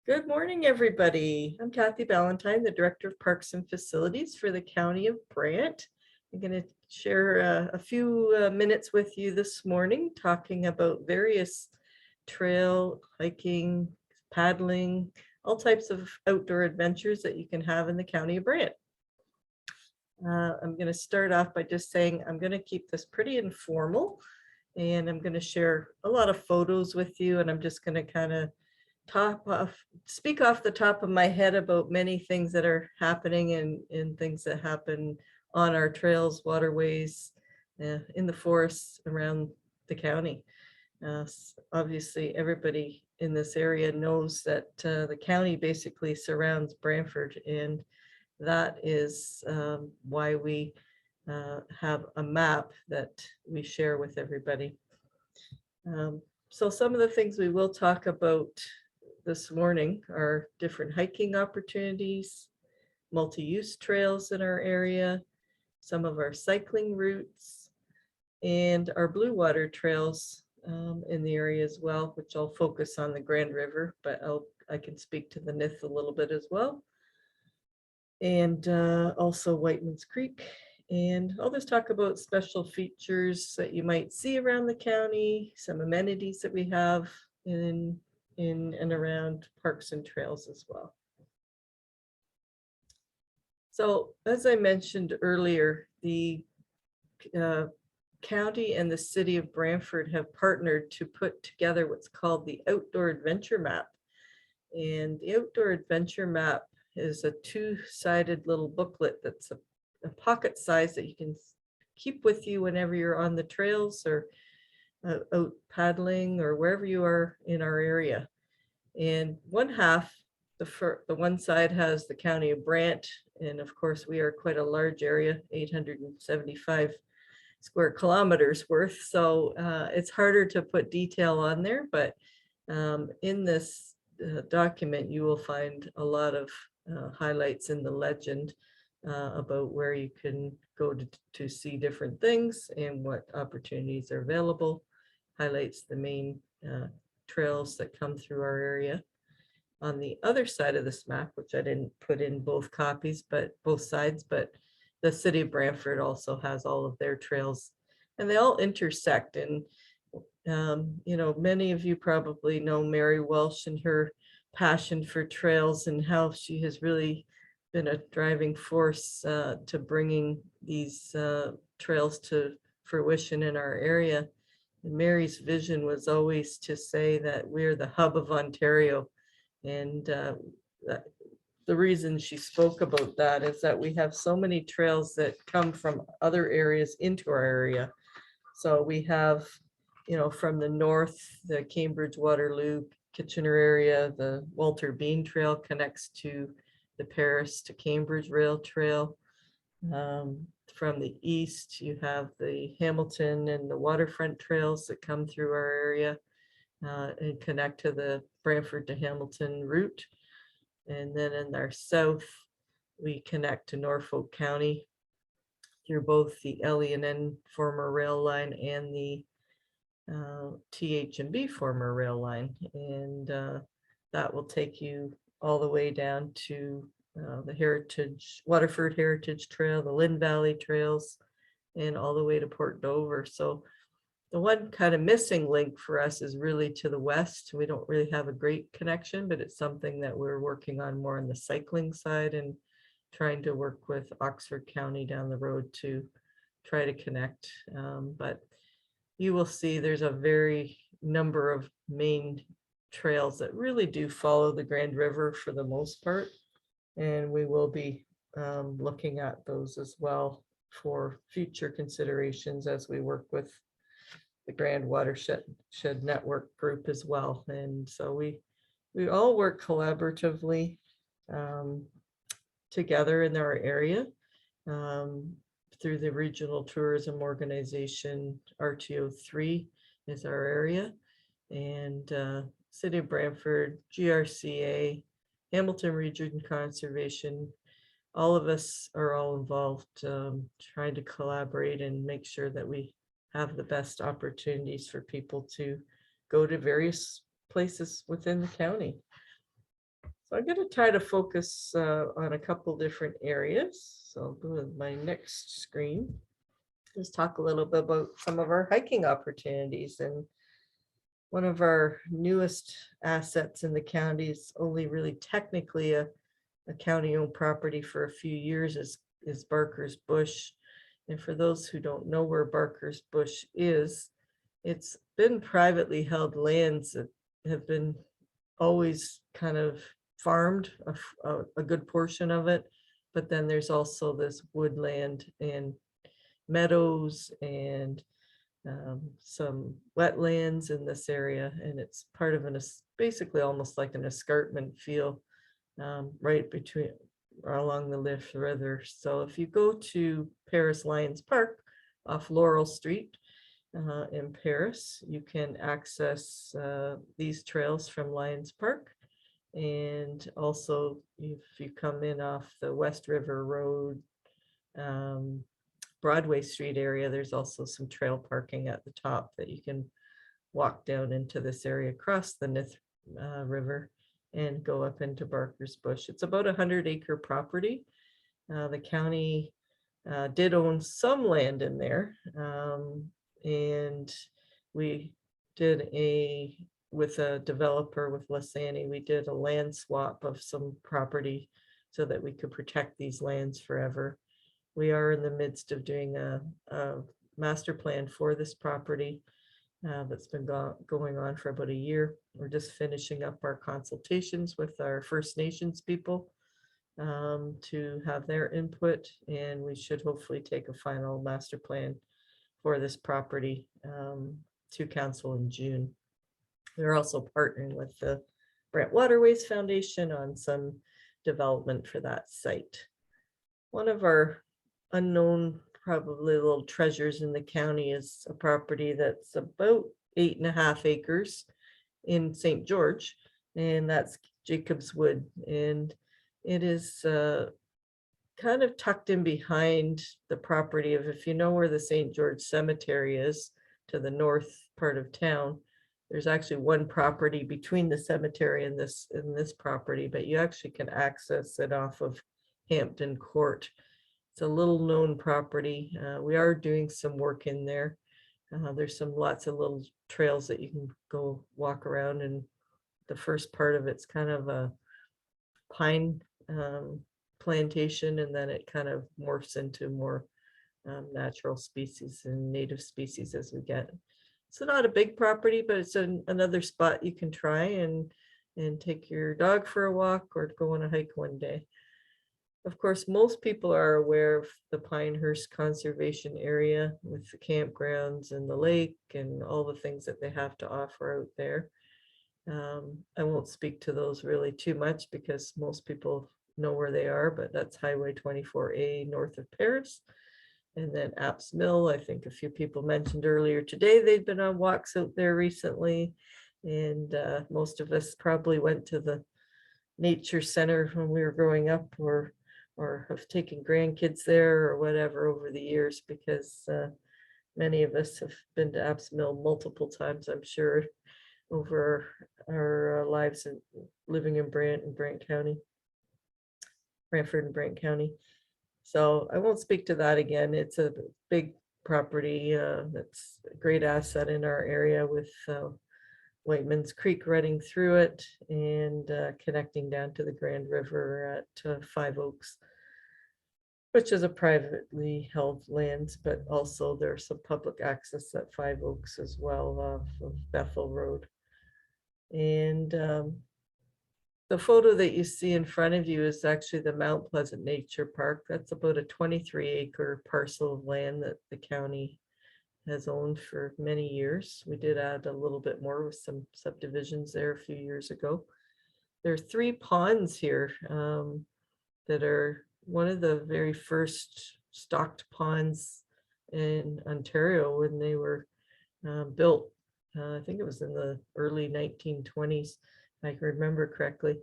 Good morning, everybody. I'm Kathy Ballantyne, the Director of Parks and Facilities for the County of Brant. I'm going to share a few minutes with you this morning talking about various trail, hiking, paddling, all types of outdoor adventures that you can have in the County of Brant. I'm going to start off by just saying I'm going to keep this pretty informal, and I'm going to share a lot of photos with you, and I'm just going to kind of speak off the top of my head about many things that are happening and things that happen on our trails, waterways, in the forests around the county. Obviously, everybody in this area knows that the county basically surrounds Brantford, and that is why we have a map that we share with everybody. So some of the things we will talk about this morning are different hiking opportunities, multi-use trails in our area, some of our cycling routes, and our blue water trails in the area as well, which I'll focus on the Grand River, but I can speak to the Nith a little bit as well. And also Whiteman's Creek. And I'll just talk about special features that you might see around the county, some amenities that we have in and around parks and trails as well. So as I mentioned earlier, the county and the city of Brantford have partnered to put together what's called the Outdoor Adventure Map. And the Outdoor Adventure Map is a two-sided little booklet that's a pocket size that you can keep with you whenever you're on the trails or out paddling or wherever you are in our area. And one half, the one side has the county of Brant, and of course we are quite a large area, 875 square kilometers worth, so it's harder to put detail on there, but in this document you will find a lot of highlights in the legend about where you can go to see different things and what opportunities are available. Highlights the main trails that come through our area. On the other side of this map, which I didn't put in both copies, but both sides, but the city of Brantford also has all of their trails, and they all intersect. And you know, many of you probably know Mary Welsh and her passion for trails and how she has really been a driving force to bringing these trails to fruition in our area. And Mary's vision was always to say that we're the hub of Ontario. And the reason she spoke about that is that we have so many trails that come from other areas into our area. So we have, you know, from the north, the Cambridge Waterloo Kitchener area, the Walter Bean Trail connects to the Paris to Cambridge Rail Trail. From the east, you have the Hamilton and the waterfront trails that come through our area and connect to the Brantford to Hamilton route. And then in our south, we connect to Norfolk County through both the L&N former rail line and the TH&B former rail line. And that will take you all the way down to the Waterford Heritage Trail, the Lynn Valley Trails, and all the way to Port Dover. So the one kind of missing link for us is really to the west. We don't really have a great connection, but it's something that we're working on more on the cycling side and trying to work with Oxford County down the road to try to connect. But you will see there's a very number of main trails that really do follow the Grand River for the most part. And we will be looking at those as well for future considerations as we work with the Grand Watershed Network group as well. And so we all work collaboratively together in our area through the Regional Tourism Organization. RTO3 is our area, and City of Brantford, GRCA, Hamilton Region Conservation, all of us are all involved trying to collaborate and make sure that we have the best opportunities for people to go to various places within the county. So I'm going to try to focus on a couple different areas. So I'll go to my next screen. Just talk a little bit about some of our hiking opportunities. And one of our newest assets in the county is only really technically a county-owned property for a few years is Barker's Bush. And for those who don't know where Barker's Bush is, it's been privately held lands that have been always kind of farmed, a good portion of it. But then there's also this woodland and meadows and some wetlands in this area. And it's part of basically almost like an escarpment feel right between along the Lift River. So if you go to Paris Lions Park off Laurel Street in Paris, you can access these trails from Lions Park. And also if you come in off the West River Road, Broadway Street area, there's also some trail parking at the top that you can walk down into this area, across the Nith River, and go up into Barker's Bush. It's about 100-acre property. The county did own some land in there, and we did with a developer, with Lasani, we did a land swap of some property so that we could protect these lands forever. We are in the midst of doing a master plan for this property that's been going on for about a year. We're just finishing up our consultations with our First Nations people to have their input, and we should hopefully take a final master plan for this property to council in June. We're also partnering with the Brent Waterways Foundation on some development for that site. One of our unknown, probably little treasures in the county is a property that's about 8.5 acres in St. George, and that's Jacob's Wood. And it is kind of tucked in behind the property of, if you know where the St. George Cemetery is, to the north part of town, there's actually one property between the cemetery and this property, but you actually can access it off of Hampton Court. It's a little known property. We are doing some work in there. There's lots of little trails that you can go walk around, and the first part of it's kind of a pine plantation, and then it kind of morphs into more natural species and native species as we get. So not a big property, but it's another spot you can try and take your dog for a walk or go on a hike one day. Of course, most people are aware of the Pinehurst Conservation Area with the campgrounds and the lake and all the things that they have to offer out there. I won't speak to those really too much because most people know where they are, but that's Highway 24A north of Paris. And then Apps Mill, I think a few people mentioned earlier today, they've been on walks out there recently. And most of us probably went to the nature center when we were growing up, or have taken grandkids there or whatever over the years, because many of us have been to Apps Mill multiple times, I'm sure, over our lives in living in Brant County, Brantford and Brant County. So I won't speak to that again. It's a big property that's a great asset in our area, with Whiteman's Creek running through it and connecting down to the Grand River at Five Oaks, which is a privately held land, but also there's some public access at Five Oaks as well, of Bethel Road. And the photo that you see in front of you is actually the Mount Pleasant Nature Park. That's about a 23-acre parcel of land that the county has owned for many years. We did add a little bit more with some subdivisions there a few years ago. There are 3 ponds here that are one of the very first stocked ponds in Ontario when they were built. I think it was in the early 1920s, if I can remember correctly,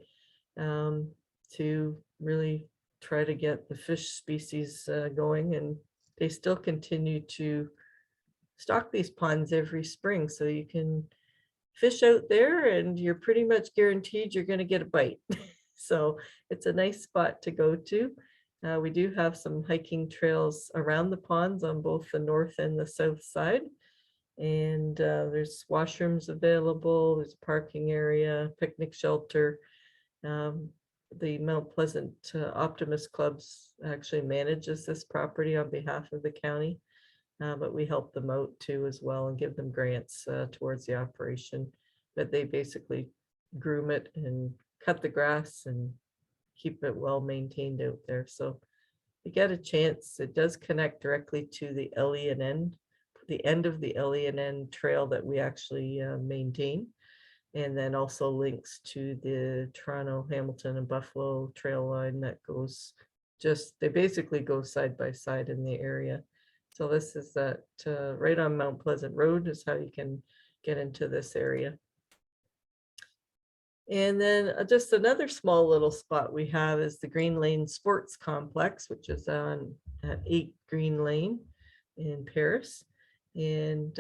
to really try to get the fish species going. And they still continue to stock these ponds every spring, so you can fish out there and you're pretty much guaranteed you're going to get a bite. So it's a nice spot to go to. We do have some hiking trails around the ponds on both the north and the south side. And there's washrooms available, there's a parking area, picnic shelter. Um, the Mount Pleasant Optimist Clubs actually manages this property on behalf of the county, but we help them out too as well and give them grants towards the operation. But they basically groom it and cut the grass and keep it well maintained out there. So if you get a chance, it does connect directly to the LE&N, the end of the LE&N trail that we actually maintain. And then also links to the Toronto, Hamilton, and Buffalo trail line that goes they basically go side by side in the area. So this is that right on Mount Pleasant Road is how you can get into this area. And then just another small little spot we have is the Green Lane Sports Complex, which is on at 8 Green Lane in Paris. And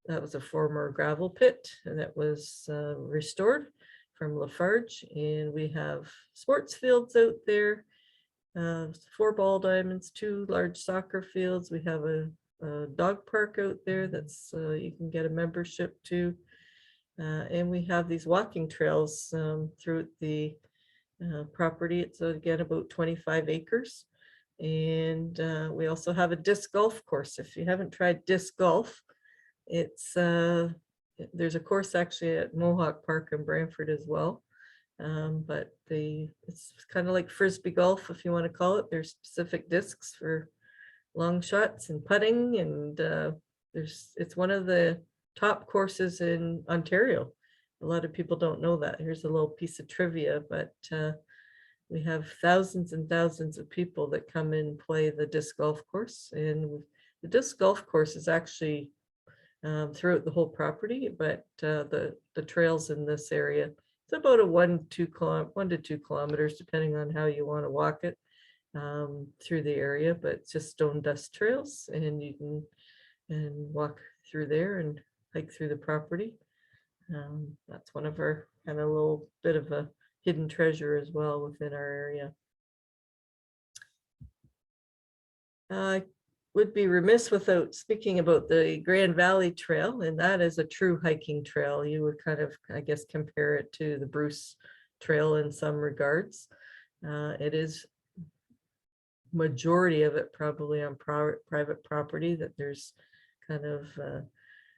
that was a former gravel pit, and that was restored from Lafarge. And we have sports fields out there, 4 ball diamonds, 2 large soccer fields. We have a dog park out there that's you can get a membership to. And we have these walking trails through the property. It's again about 25 acres. And we also have a disc golf course. If you haven't tried disc golf, it's there's a course actually at Mohawk Park in Brantford as well. But it's kind of like Frisbee golf, if you want to call it. There's specific discs for long shots and putting, and it's one of the top courses in Ontario. A lot of people don't know that. Here's a little piece of trivia, but we have thousands and thousands of people that come in and play the disc golf course. And the disc golf course is actually throughout the whole property, but the trails in this area, it's about a 1 to 2 kilometers, depending on how you want to walk it through the area, but it's just stone dust trails, and you can walk through there and hike through the property. That's one of our kind of little bit of a hidden treasure as well within our area. I would be remiss without speaking about the Grand Valley Trail, and that is a true hiking trail. You would kind of, I guess, compare it to the Bruce Trail in some regards. It is majority of it probably on private property, that there's kind of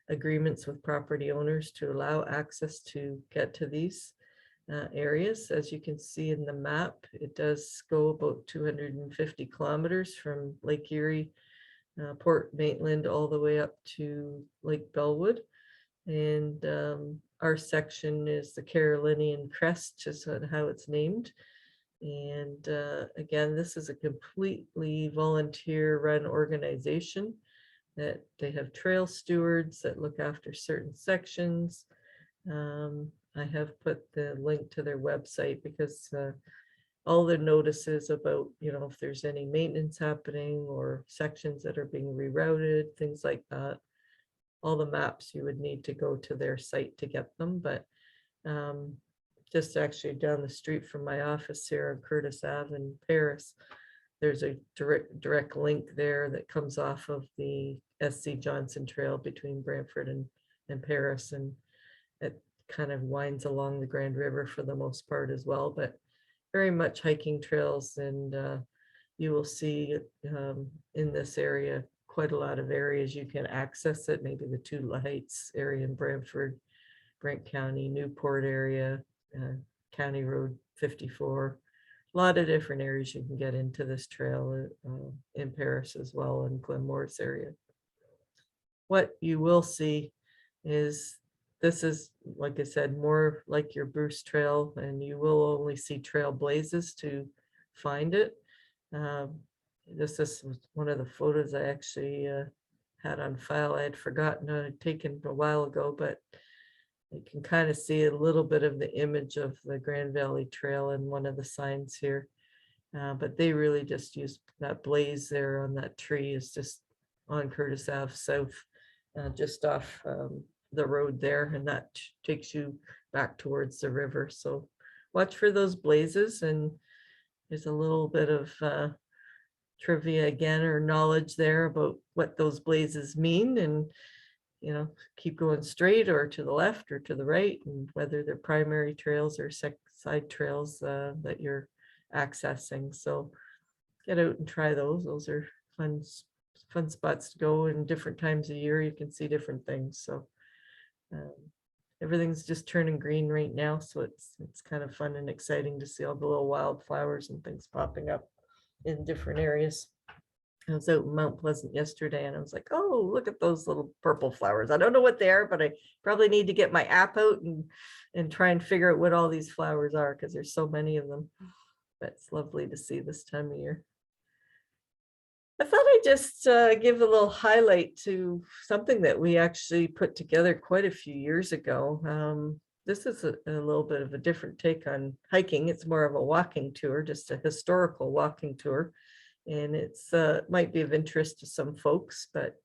agreements with property owners to allow access to get to these areas. As you can see in the map, it does go about 250 kilometers from Lake Erie, Port Maitland, all the way up to Lake Bellwood. And our section is the Carolinian Crest, is how it's named. And again, this is a completely volunteer run organization, that they have trail stewards that look after certain sections. I have put the link to their website, because all the notices about, if there's any maintenance happening or sections that are being rerouted, things like that, all the maps, you would need to go to their site to get them. But just actually down the street from my office here on Curtis Ave in Paris, there's a direct link there that comes off of the SC Johnson Trail between Brantford and Paris, and it kind of winds along the Grand River for the most part as well, but very much hiking trails. And you will see in this area quite a lot of areas you can access it, maybe the Two Heights area in Brantford, Brant County, Newport area, County Road 54. A lot of different areas you can get into this trail in Paris as well, in Glenmorris area. What you will see is, this is, like I said, more like your Bruce Trail, and you will only see trail blazes to find it. This is one of the photos I actually had on file. I had forgotten, I had taken a while ago, but you can kind of see a little bit of the image of the Grand Valley Trail in one of the signs here. But they really just use that blaze there on that tree, is just on Curtis Ave South, just off the road there, and that takes you back towards the river. So watch for those blazes, and there's a little bit of trivia again, or knowledge there about what those blazes mean, and keep going straight or to the left or to the right, and whether they're primary trails or side trails that you're accessing. So get out and try those. Those are fun spots to go, in different times of year. You can see different things. So everything's just turning green right now. So it's kind of fun and exciting to see all the little wildflowers and things popping up in different areas. I was out in Mount Pleasant yesterday, and I was like, oh, look at those little purple flowers. I don't know what they are, but I probably need to get my app out and try and figure out what all these flowers are, because there's so many of them. But it's lovely to see this time of year. I thought I'd just give a little highlight to something that we actually put together quite a few years ago. This is a little bit of a different take on hiking. It's more of a walking tour, just a historical walking tour. And it's might be of interest to some folks, but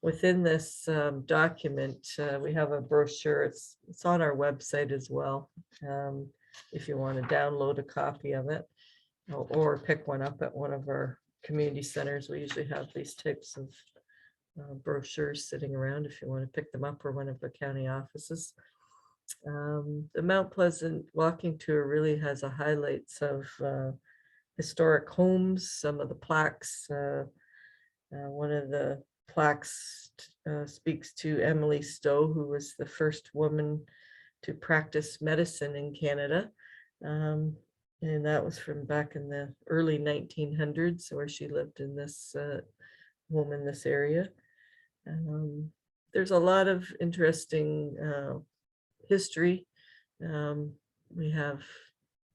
within this document, we have a brochure. It's on our website as well, if you want to download a copy of it, or pick one up at one of our community centers. We usually have these types of brochures sitting around if you want to pick them up, or one of the county offices. The Mount Pleasant walking tour really has a highlights of historic homes, some of the plaques. One of the plaques speaks to Emily Stowe, who was the first woman to practice medicine in Canada. And that was from back in the early 1900s, where she lived in this home in this area. There's a lot of interesting history. We have,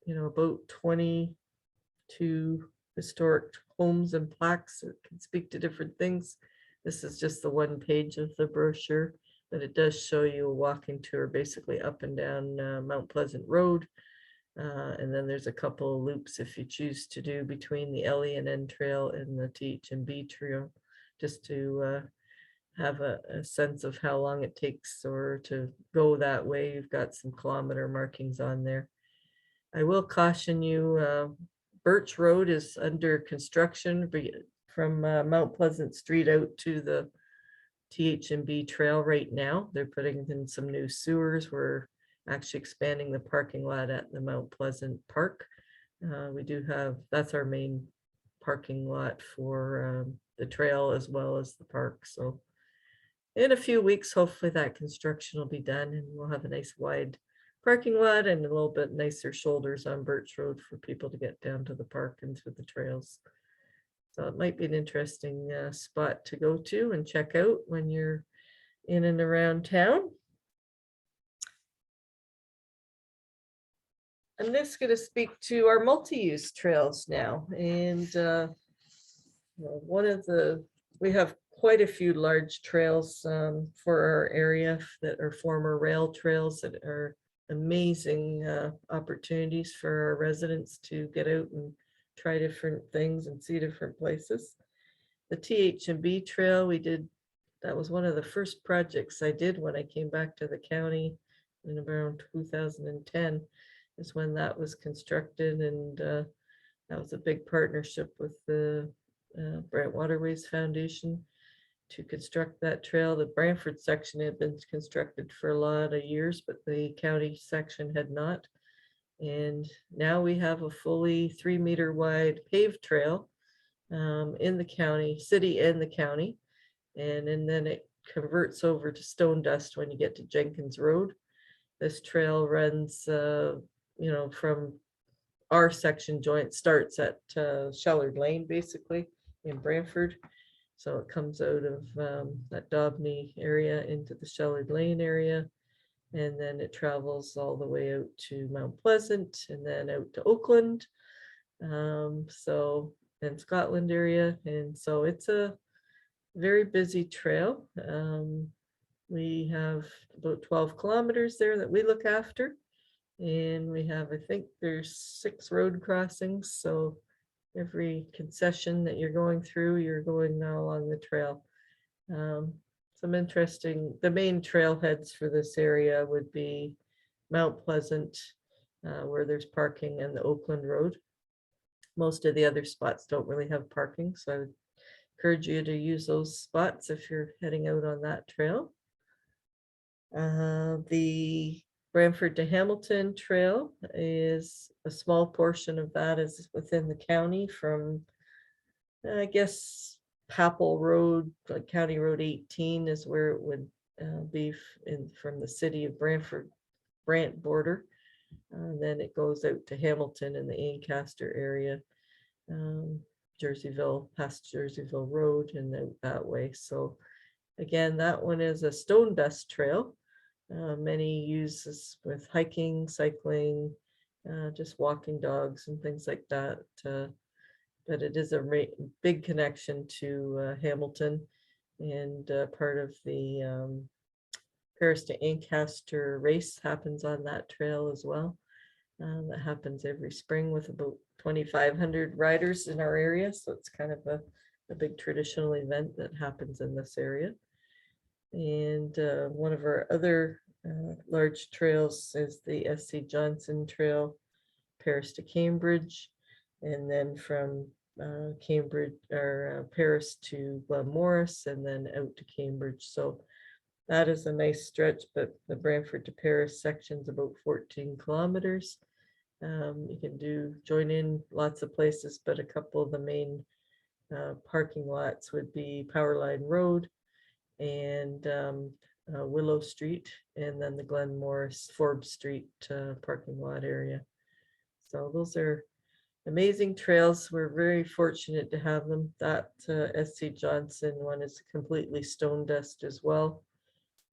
about 22 historic homes and plaques that can speak to different things. This is just the one page of the brochure, but it does show you a walking tour basically up and down Mount Pleasant Road. And then there's a couple of loops if you choose to do between the L.E.N.N. Trail and the TH&B Trail, just to have a sense of how long it takes or to go that way. You've got some kilometer markings on there. I will caution you, Birch Road is under construction from Mount Pleasant Street out to the TH&B Trail right now. They're putting in some new sewers. We're actually expanding the parking lot at the Mount Pleasant Park. We do have, that's our main parking lot for the trail as well as the park. So in a few weeks, hopefully that construction will be done, and we'll have a nice wide parking lot and a little bit nicer shoulders on Birch Road for people to get down to the park and through the trails. So it might be an interesting spot to go to and check out when you're in and around town. I'm just going to speak to our multi-use trails now. And we have quite a few large trails for our area that are former rail trails that are amazing opportunities for our residents to get out and try different things and see different places. The TH&B Trail, that was one of the first projects I did when I came back to the county in around 2010, is when that was constructed. And that was a big partnership with the Brant Waterways Foundation to construct that trail. The Brantford section had been constructed for a lot of years, but the county section had not. And now we have a fully 3-meter wide paved trail in the county, city and the county. And then it converts over to stone dust when you get to Jenkins Road. This trail runs, from our section joint, starts at Shellard Lane, basically in Brantford. So it comes out of that Dobney area into the Shellard Lane area, and then it travels all the way out to Mount Pleasant and then out to Oakland, and Scotland area. And so it's a very busy trail. We have about 12 kilometers there that we look after, and we have, I think there's 6 road crossings. So every concession that you're going through, you're going now along the trail. Some interesting, the main trailheads for this area would be Mount Pleasant, where there's parking, and the Oakland Road. Most of the other spots don't really have parking, so I would encourage you to use those spots if you're heading out on that trail. The Brantford to Hamilton Trail is a small portion of that is within the county from, I guess, Papel Road, like County Road 18 is where it would be from the city of Brantford, Brant border. Then it goes out to Hamilton in the Ancaster area, Jerseyville, past Jerseyville Road and out that way. So again, that one is a stone dust trail. Many use this with hiking, cycling, just walking dogs and things like that. But it is a big connection to Hamilton, and part of the Paris to Ancaster race happens on that trail as well. That happens every spring with about 2,500 riders in our area. So it's kind of a big traditional event that happens in this area. And one of our other large trails is the SC Johnson Trail, Paris to Cambridge, and then from Cambridge or Paris to Morris, and then out to Cambridge. So that is a nice stretch, but the Brantford to Paris section is about 14 kilometers. You can join in lots of places, but a couple of the main parking lots would be Powerline Road and Willow Street, and then the Glen Morris Forbes Street parking lot area. So those are amazing trails. We're very fortunate to have them. That SC Johnson one is completely stone dust as well.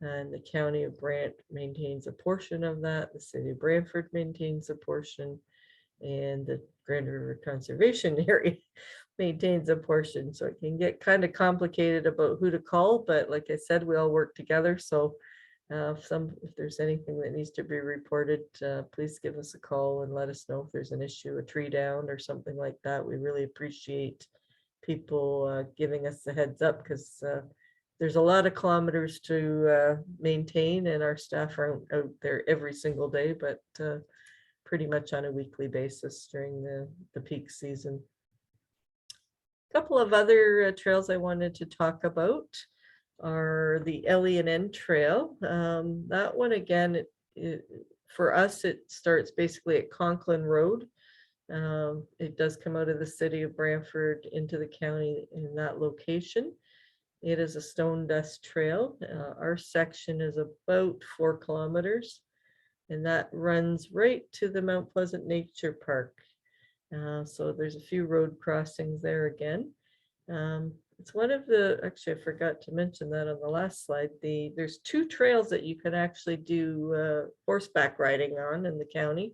And the county of Brant maintains a portion of that. The city of Brantford maintains a portion, and the Grand River Conservation Area maintains a portion. So it can get kind of complicated about who to call, but like I said, we all work together. So if there's anything that needs to be reported, please give us a call and let us know if there's an issue, a tree down or something like that. We really appreciate people giving us the heads up, because there's a lot of kilometers to maintain, and our staff aren't out there every single day, but pretty much on a weekly basis during the peak season. A couple of other trails I wanted to talk about are the L.E.N.N. Trail. That one, again, for us, it starts basically at Conklin Road. It does come out of the city of Brantford into the county in that location. It is a stone dust trail. Our section is about 4 kilometers, and that runs right to the Mount Pleasant Nature Park. So there's a few road crossings there again. It's one of actually I forgot to mention that on the last slide, there's 2 trails that you can actually do horseback riding on in the county.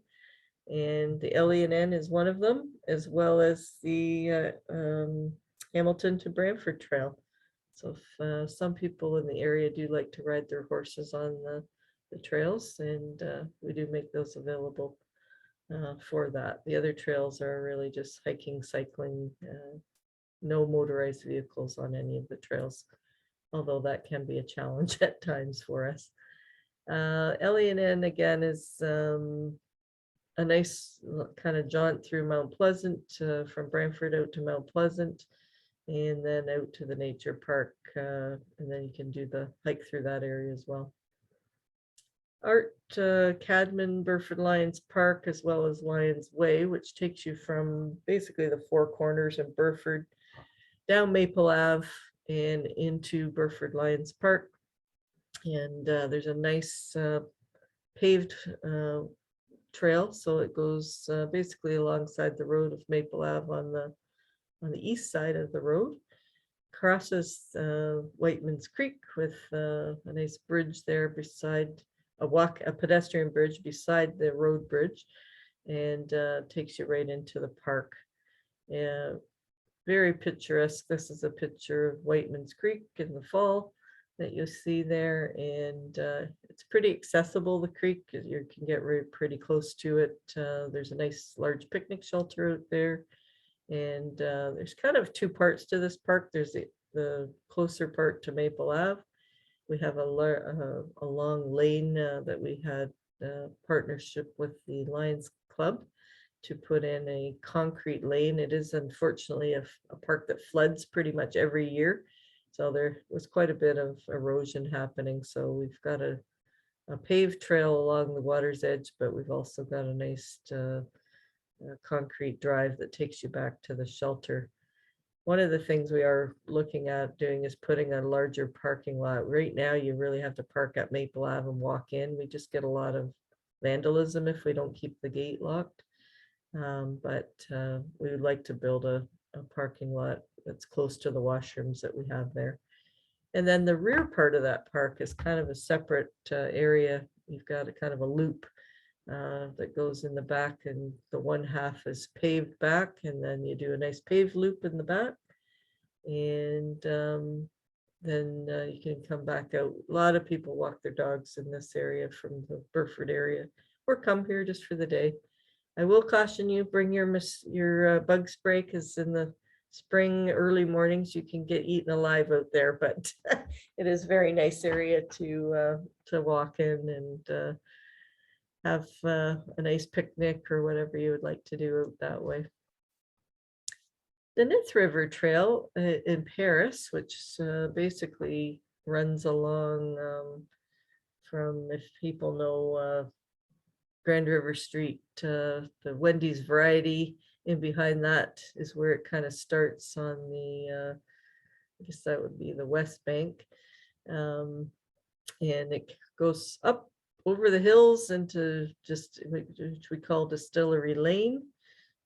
And the L.E.N.N. is one of them, as well as the Hamilton to Brantford Trail. So if some people in the area do like to ride their horses on the trails, and we do make those available for that. The other trails are really just hiking, cycling, no motorized vehicles on any of the trails, although that can be a challenge at times for us. L.E.N.N. again is a nice kind of jaunt through Mount Pleasant, from Brantford out to Mount Pleasant, and then out to the nature park, and then you can do the hike through that area as well. Art Cadman, Burford Lions Park, as well as Lions Way, which takes you from basically the 4 corners of Burford down Maple Ave and into Burford Lions Park. And there's a nice paved trail, so it goes basically alongside the road of Maple Ave on the east side of the road, crosses Whiteman's Creek with a nice bridge there beside a pedestrian bridge beside the road bridge, and takes you right into the park. Very picturesque. This is a picture of Whiteman's Creek in the fall that you'll see there, and it's pretty accessible, the creek. You can get pretty close to it. There's a nice large picnic shelter out there, and there's kind of 2 parts to this park. There's the closer part to Maple Ave, We have a long lane that we had partnership with the Lions Club to put in a concrete lane. It is unfortunately a park that floods pretty much every year. So there was quite a bit of erosion happening. So we've got a paved trail along the water's edge, but we've also got a nice concrete drive that takes you back to the shelter. One of the things we are looking at doing is putting a larger parking lot. Right now, you really have to park at Maple Ave and walk in. We just get a lot of vandalism if we don't keep the gate locked. But we would like to build a parking lot that's close to the washrooms that we have there. And then the rear part of that park is kind of a separate area. You've got a kind of a loop that goes in the back, and the one half is paved back, and then you do a nice paved loop in the back, and then you can come back out. A lot of people walk their dogs in this area from the Burford area, or come here just for the day. I will caution you, bring your bug spray, because in the spring, early mornings, you can get eaten alive out there, but it is a very nice area to walk in and have a nice picnic or whatever you would like to do out that way. The Nith River Trail in Paris, which basically runs along from, if people know Grand River Street, the Wendy's Variety, and behind that is where it kind of starts on the, I guess that would be the West Bank. And it goes up over the hills into just, which we call Distillery Lane,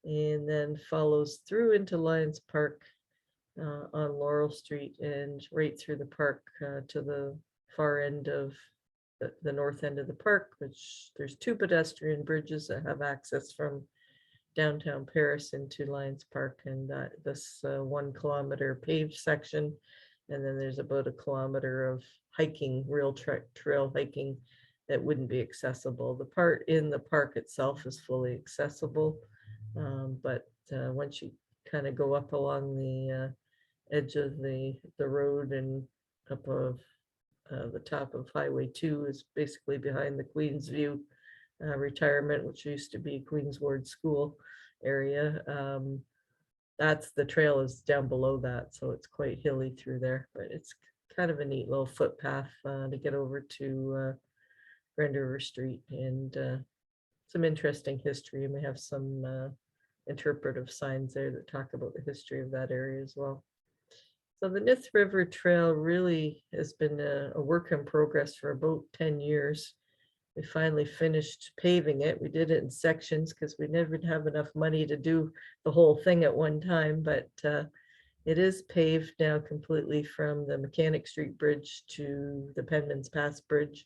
and then follows through into Lions Park on Laurel Street, and right through the park to the far end of the north end of the park, which there's 2 pedestrian bridges that have access from downtown Paris into Lions Park, and this 1 kilometer paved section, and then there's about a kilometer of hiking, real trail hiking that wouldn't be accessible. The part in the park itself is fully accessible, but once you kind of go up along the edge of the road and up of the top of Highway 2 is basically behind the Queens View retirement, which used to be Queens Ward School area. That's the trail is down below that, so it's quite hilly through there, but it's kind of a neat little footpath to get over to Grand River Street, and some interesting history. And we have some interpretive signs there that talk about the history of that area as well. So the Nith River Trail really has been a work in progress for about 10 years. We finally finished paving it. We did it in sections because we never have enough money to do the whole thing at one time, but it is paved now completely from the Mechanic Street Bridge to the Penman's Pass Bridge.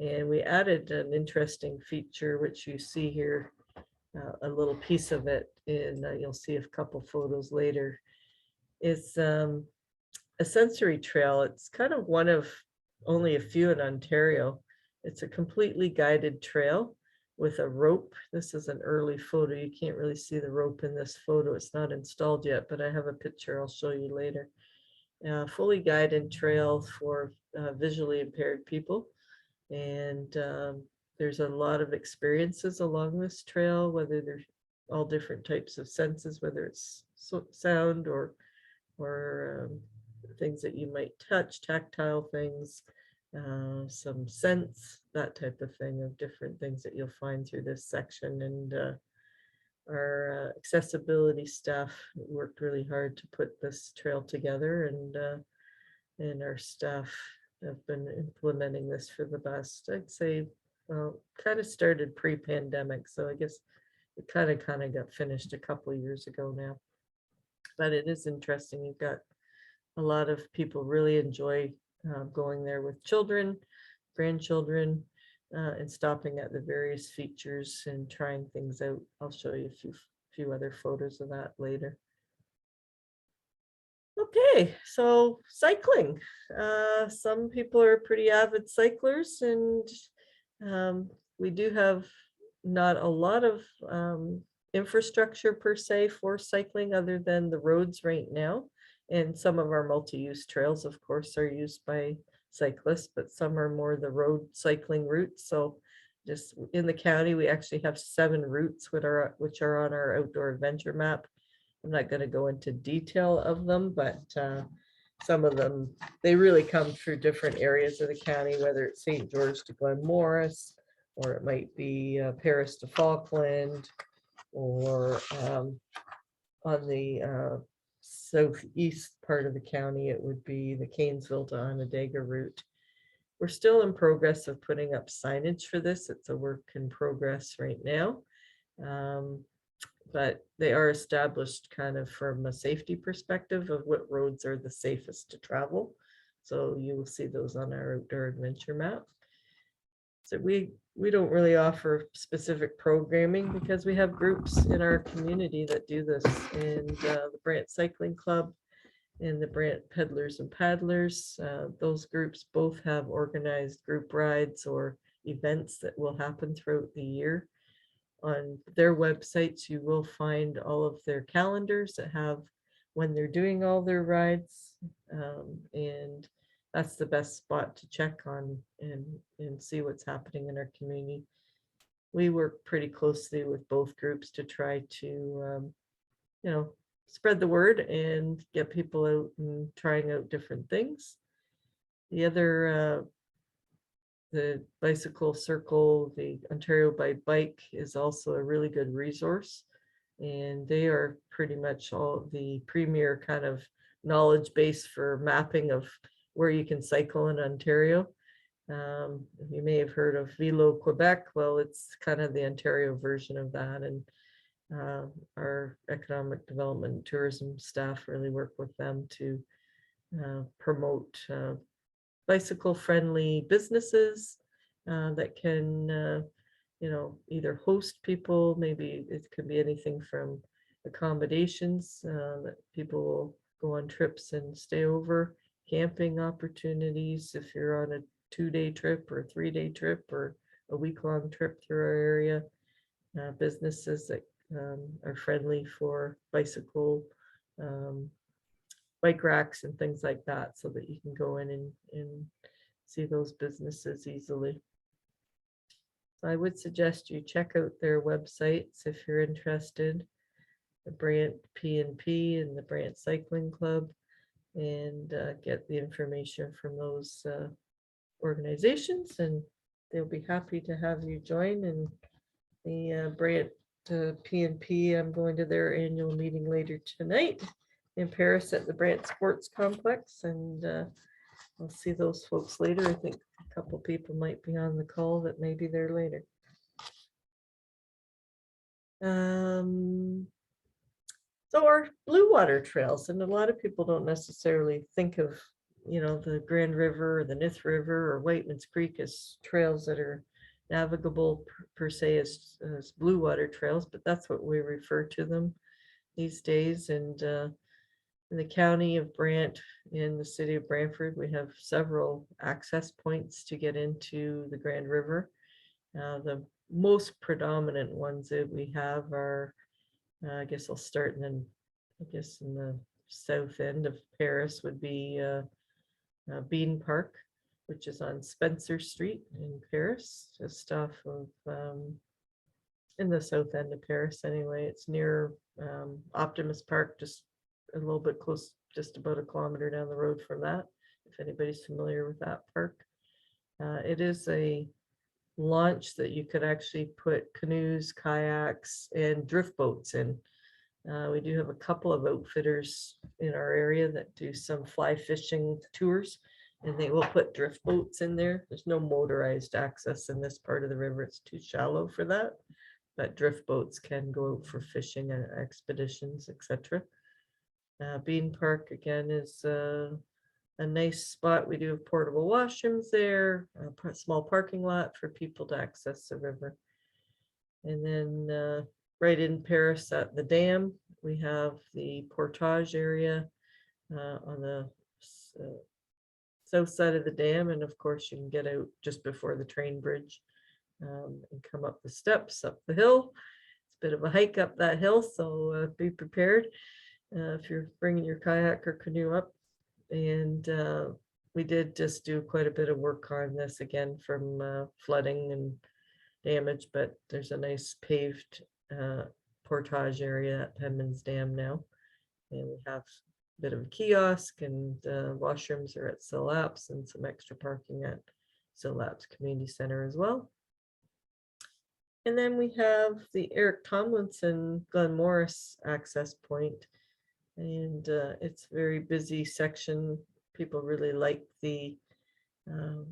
And we added an interesting feature, which you see here, a little piece of it, and you'll see a couple photos later. It's a sensory trail. It's kind of one of only a few in Ontario. It's a completely guided trail with a rope. This is an early photo. You can't really see the rope in this photo. It's not installed yet, but I have a picture I'll show you later. Fully guided trail for visually impaired people. And there's a lot of experiences along this trail, whether they're all different types of senses, whether it's sound or things that you might touch, tactile things, some scents, that type of thing, of different things that you'll find through this section. And our accessibility staff worked really hard to put this trail together, and our staff have been implementing this for the best, I'd say, well, kind of started pre-pandemic, so I guess it kind of got finished a couple of years ago now. But it is interesting. You've got a lot of people really enjoy going there with children, grandchildren, and stopping at the various features and trying things out. I'll show you a few other photos of that later. Okay, so cycling. Some people are pretty avid cyclers, and we do have not a lot of infrastructure per se for cycling other than the roads right now. And some of our multi-use trails, of course, are used by cyclists, but some are more the road cycling routes. So just in the county, we actually have 7 routes which are on our outdoor adventure map. I'm not going to go into detail of them, but some of them, they really come through different areas of the county, whether it's St. George to Glen Morris, or it might be Paris to Falkland, or on the southeast part of the county, it would be the Canesville to Onondaga route. We're still in progress of putting up signage for this. It's a work in progress right now. But they are established kind of from a safety perspective of what roads are the safest to travel. So you will see those on our outdoor adventure map. So we don't really offer specific programming because we have groups in our community that do this, and the Brant Cycling Club and the Brant Peddlers and Paddlers. Those groups both have organized group rides or events that will happen throughout the year. On their websites, you will find all of their calendars that have when they're doing all their rides, and that's the best spot to check on and see what's happening in our community. We work pretty closely with both groups to try to, spread the word and get people out and trying out different things. The other, the bicycle circle, the Ontario by Bike, is also a really good resource, and they are pretty much all the premier kind of knowledge base for mapping of where you can cycle in Ontario. You may have heard of Velo Quebec. Well, it's kind of the Ontario version of that, and our economic development and tourism staff really work with them to promote bicycle friendly businesses that can either host people. Maybe it could be anything from accommodations that people will go on trips and stay over, camping opportunities if you're on a 2-day trip or a 3-day trip or a week-long trip through our area, businesses that are friendly for bicycle bike racks and things like that, so that you can go in and see those businesses easily. So I would suggest you check out their websites if you're interested, the Brant P&P and the Brant Cycling Club, and get the information from those organizations, and they'll be happy to have you join. And the Brant P&P, I'm going to their annual meeting later tonight in Paris at the Brant Sports Complex, and I'll see those folks later. I think a couple people might be on the call that may be there later. So our blue water trails, and a lot of people don't necessarily think of, the Grand River or the Nith River or Whiteman's Creek as trails that are navigable per se as blue water trails, but that's what we refer to them these days. And in the county of Brant, in the city of Brantford, we have several access points to get into the Grand River. The most predominant ones that we have are, I guess I'll start in the south end of Paris would be Bean Park, which is on Spencer Street in Paris, just off of, in the south end of Paris anyway. It's near Optimus Park, just a little bit close, just about a kilometer down the road from that, if anybody's familiar with that park. It is a launch that you could actually put canoes, kayaks, and drift boats in. We do have a couple of outfitters in our area that do some fly fishing tours, and they will put drift boats in there. There's no motorized access in this part of the river. It's too shallow for that, but drift boats can go out for fishing and expeditions, etc. Bean Park, again, is a nice spot. We do have portable washrooms there, a small parking lot for people to access the river. And then right in Paris at the dam, we have the portage area on the south side of the dam. And of course, you can get out just before the train bridge and come up the steps, up the hill. It's a bit of a hike up that hill, so be prepared if you're bringing your kayak or canoe up. And we did just do quite a bit of work on this again from flooding and damage, but there's a nice paved portage area at Penman's Dam now. And we have a bit of a kiosk, and washrooms are at Sil Apps, and some extra parking at Sil Apps Community Center as well. And then we have the Eric Tomlinson Glen Morris access point, and it's a very busy section. People really like the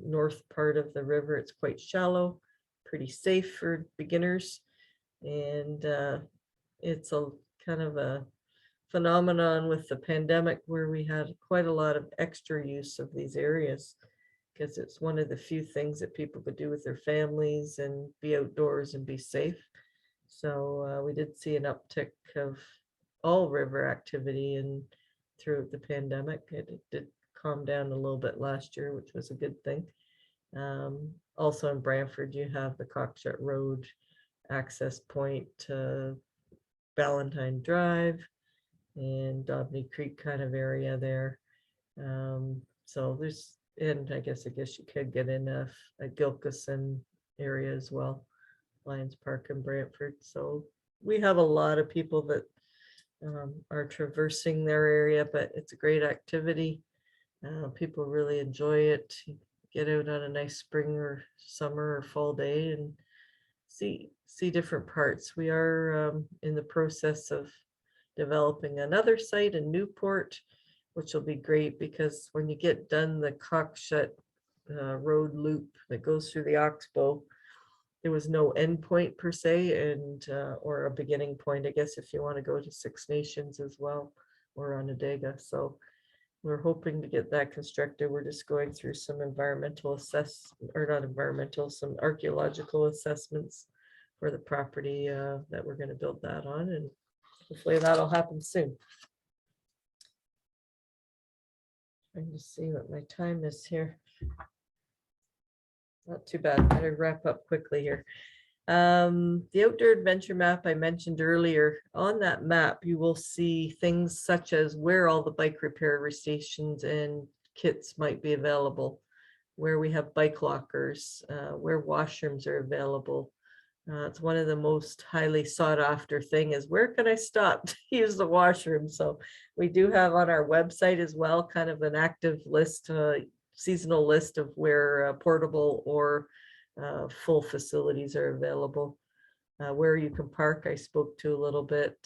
north part of the river. It's quite shallow, pretty safe for beginners, and it's a kind of a phenomenon with the pandemic where we had quite a lot of extra use of these areas, because it's one of the few things that people could do with their families and be outdoors and be safe. So we did see an uptick of all river activity and throughout the pandemic. It did calm down a little bit last year, which was a good thing. Also in Brantford, you have the Cockshut Road access point to Valentine Drive and Dobney Creek kind of area there. So there's, and I guess you could get in a Gilkison area as well, Lions Park and Brantford. So we have a lot of people that are traversing their area, but it's a great activity. People really enjoy it. Get out on a nice spring or summer or fall day and see different parts. We are in the process of developing another site in Newport, which will be great, because when you get done the Cockshut road loop that goes through the Oxbow, there was no end point per se, and or a beginning point, I guess, if you want to go to Six Nations as well, or Onondaga. So we're hoping to get that constructed. We're just going through some environmental some archaeological assessments for the property that we're going to build that on, and hopefully that'll happen soon. Trying to see what my time is here. Not too bad. Better wrap up quickly here. The outdoor adventure map I mentioned earlier, on that map you will see things such as where all the bike repair stations and kits might be available, where we have bike lockers, where washrooms are available. It's one of the most highly sought after thing is, where can I stop to use the washroom? So we do have on our website as well kind of an active list, seasonal list of where portable or full facilities are available. Where you can park, I spoke to a little bit.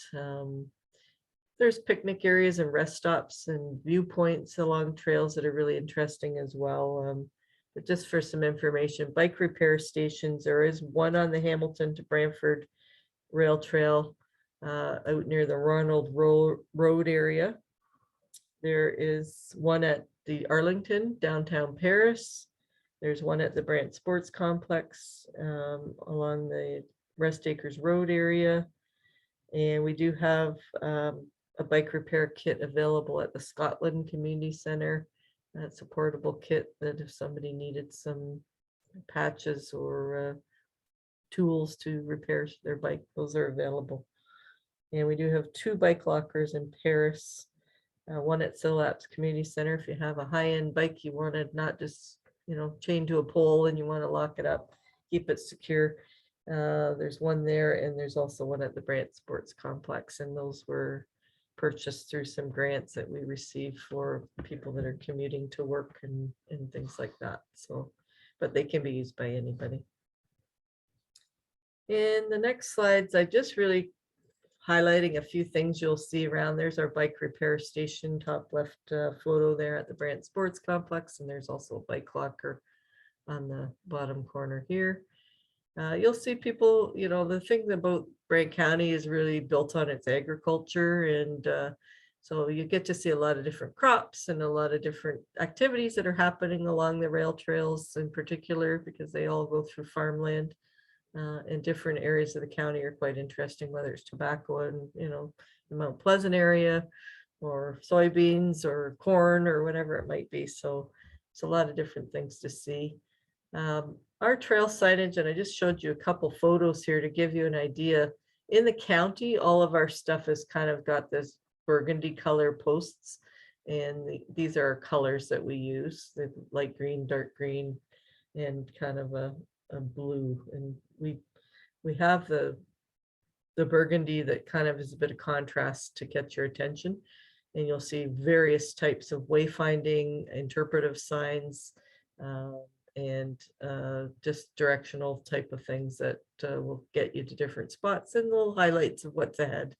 There's picnic areas and rest stops and viewpoints along trails that are really interesting as well. But just for some information, bike repair stations, there is one on the Hamilton to Brantford Rail Trail out near the Ronald Road area. There is one at the Arlington, downtown Paris. There's one at the Brant Sports Complex along the Rest Acres Road area. And we do have a bike repair kit available at the Scotland Community Center. That's a portable kit that if somebody needed some patches or tools to repair their bike, those are available. And we do have 2 bike lockers in Paris, one at Sil Apps Community Center. If you have a high-end bike you want to not just, chained to a pole and you want to lock it up, keep it secure. There's one there, and there's also one at the Brant Sports Complex, and those were purchased through some grants that we received for people that are commuting to work and things like that. So, but they can be used by anybody. In the next slides, I just really highlighting a few things you'll see around. There's our bike repair station, top left photo there at the Brant Sports Complex, and there's also a bike locker on the bottom corner here. You'll see people, the thing about Brant County is really built on its agriculture, and so you get to see a lot of different crops and a lot of different activities that are happening along the rail trails in particular, because they all go through farmland. And different areas of the county are quite interesting, whether it's tobacco and, the Mount Pleasant area, or soybeans or corn or whatever it might be. So it's a lot of different things to see. Our trail signage, and I just showed you a couple photos here to give you an idea. In the county, all of our stuff has kind of got this burgundy color posts, And these are colors that we use, the light green, dark green, and kind of a blue. And we have the burgundy that kind of is a bit of contrast to catch your attention. And you'll see various types of wayfinding, interpretive signs, and just directional type of things that will get you to different spots and little highlights of what's ahead.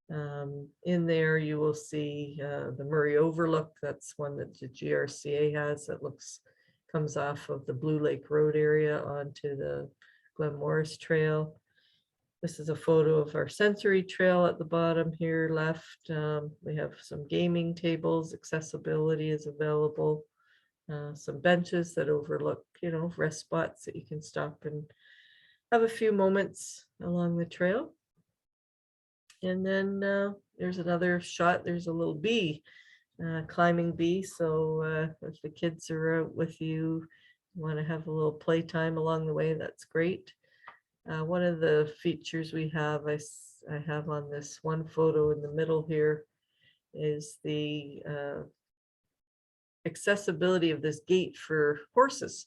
In there, you will see the Murray Overlook. That's one that the GRCA has that comes off of the Blue Lake Road area onto the Glen Morris Trail. This is a photo of our sensory trail at the bottom here left. We have some gaming tables, accessibility is available. Some benches that overlook, rest spots that you can stop and have a few moments along the trail. And then there's another shot. There's a little bee, climbing bee. So if the kids are out with you, want to have a little playtime along the way, that's great. One of the features we have, I have on this one photo in the middle here, is the accessibility of this gate for horses.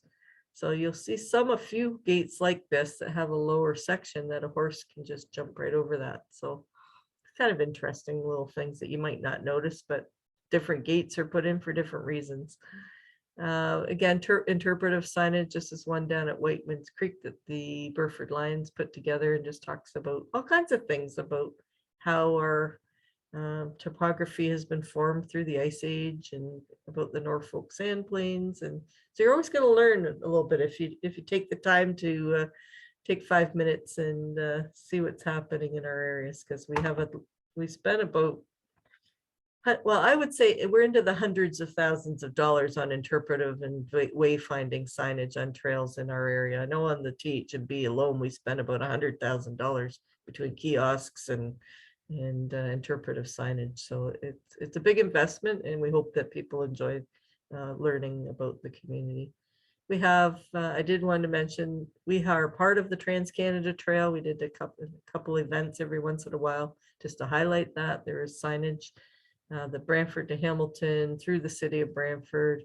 So you'll see a few gates like this that have a lower section that a horse can just jump right over that. So it's kind of interesting little things that you might not notice, but different gates are put in for different reasons. Again, interpretive signage. This is one down at Whiteman's Creek that the Burford Lions put together and just talks about all kinds of things about how our topography has been formed through the Ice Age and about the Norfolk Sand Plains. And so you're always going to learn a little bit if you take the time to take 5 minutes and see what's happening in our areas, because we spent about, well, I would say we're into the hundreds of thousands of dollars on interpretive and wayfinding signage on trails in our area. I know on the TH&B alone, we spent about $100,000 between kiosks and interpretive signage. So it's a big investment, and we hope that people enjoy learning about the community. We have, I did want to mention, we are part of the Trans-Canada Trail. We did a couple events every once in a while just to highlight that. There is signage. The Brantford to Hamilton, through the city of Brantford,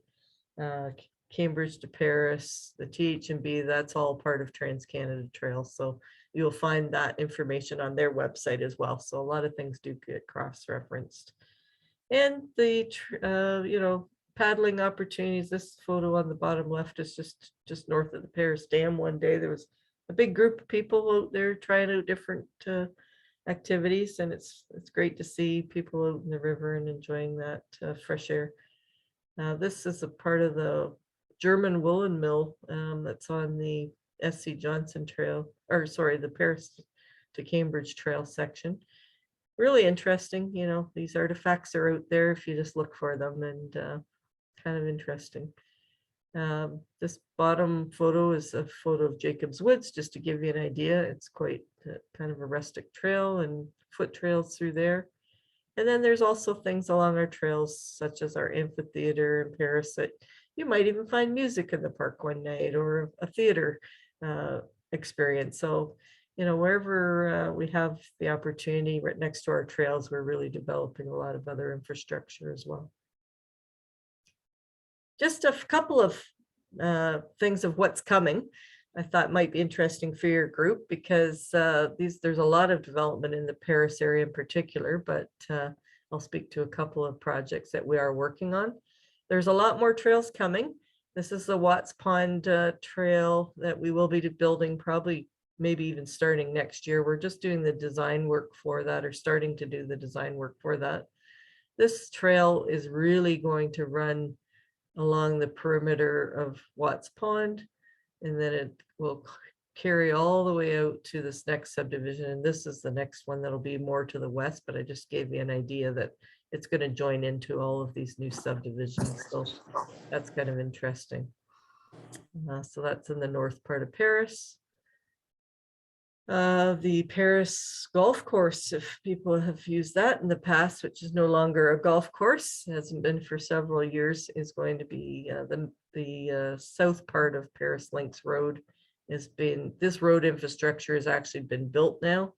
Cambridge to Paris, the TH&B, that's all part of Trans-Canada Trail. So you'll find that information on their website as well. So a lot of things do get cross-referenced. And the, paddling opportunities. This photo on the bottom left is just north of the Paris Dam. One day there was a big group of people out there trying out different activities, and it's great to see people out in the river and enjoying that fresh air. This is a part of the German woolen mill that's on the SC Johnson Trail, or sorry, the Paris to Cambridge Trail section. Really interesting, these artifacts are out there if you just look for them, and kind of interesting. This bottom photo is a photo of Jacob's Woods, just to give you an idea. It's quite kind of a rustic trail and foot trails through there. And then there's also things along our trails, such as our amphitheater in Paris, that you might even find music in the park one night, or a theater experience. So, wherever we have the opportunity right next to our trails, we're really developing a lot of other infrastructure as well. Just a couple of things of what's coming I thought might be interesting for your group, because there's a lot of development in the Paris area in particular, but I'll speak to a couple of projects that we are working on. There's a lot more trails coming. This is the Watts Pond trail that we will be building, probably maybe even starting next year. We're just doing the design work for that, or starting to do the design work for that. This trail is really going to run along the perimeter of Watts Pond, and then it will carry all the way out to this next subdivision. And this is the next one that'll be more to the west, but I just gave you an idea that it's going to join into all of these new subdivisions. So that's kind of interesting. So that's in the north part of Paris. The Paris golf course, if people have used that in the past, which is no longer a golf course, hasn't been for several years, is going to be the south part of Paris Links Road. This road infrastructure has actually been built now.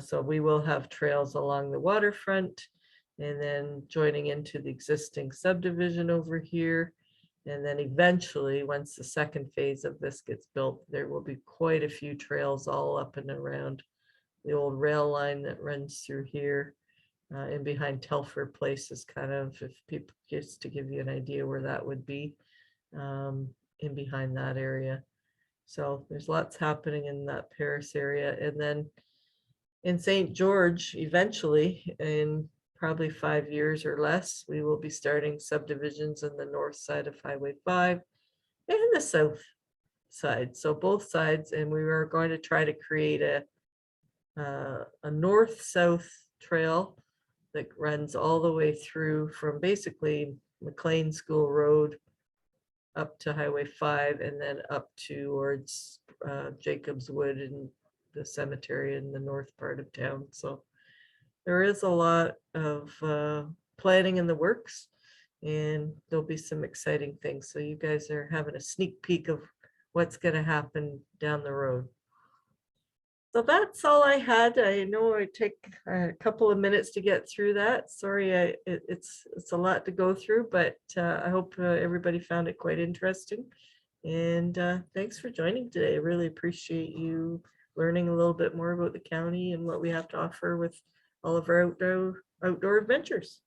So we will have trails along the waterfront. and then joining into the existing subdivision over here. And then eventually, once the second phase of this gets built, there will be quite a few trails all up and around the old rail line that runs through here. And behind Telfer Place is kind of, if people, just to give you an idea where that would be, in behind that area. So there's lots happening in that Paris area. And then in St. George, eventually, in probably 5 years or less, we will be starting subdivisions in the north side of Highway 5 and the south side. So both sides, and we are going to try to create a north-south trail that runs all the way through from basically McLean School Road up to Highway 5 and then up towards Jacobs Wood and the cemetery in the north part of town. So there is a lot of planning in the works, and there'll be some exciting things. So you guys are having a sneak peek of what's going to happen down the road. So that's all I had. I know I take a couple of minutes to get through that. Sorry, it's a lot to go through, but I hope everybody found it quite interesting. And thanks for joining today. I really appreciate you learning a little bit more about the county and what we have to offer with all of our outdoor adventures.